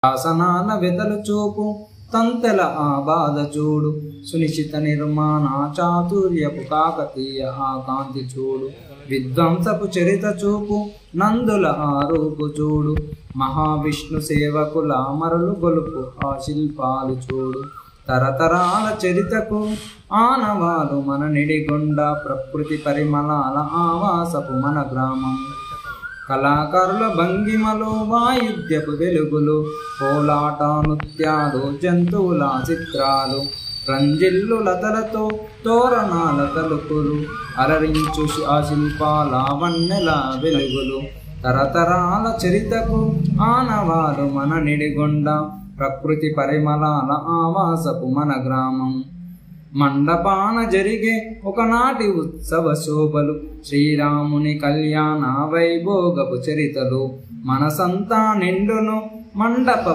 శాసనాల వెతలు చూపు తంతెల ఆ బాధ చూడు సునిశ్చిత నిర్మాణ చాతుర్యపు కాకతీయ ఆ కాంతి చూడు విధ్వంసపు చరిత చూపు నందుల ఆ రూపు చూడు మహావిష్ణు సేవకుల మరలు గొలుపు ఆ శిల్పాలు చూడు తరతరాల చరితకు ఆనవాలు మన నిడిగొండ ప్రకృతి పరిమళాల ఆవాసపు మన గ్రామం కళాకారుల భంగిమలు వాయిద్యపు వెలుగులు కోలాట నృత్యాలు జంతువుల చిత్రాలు రంజిల్లు లతలతో తోరణాల తలుపులు అలరించు ఆ శిల్పాల వన్నెల వెలుగులు తరతరాల చరితకు ఆనవాలు మన నిడిగొండ ప్రకృతి పరిమళాల ఆవాసపు మన గ్రామం మండపాన జరిగే ఒకనాటి ఉత్సవ శోభలు శ్రీరాముని కళ్యాణ వైభోగపు చరితలు మనసంతా నిండును మండప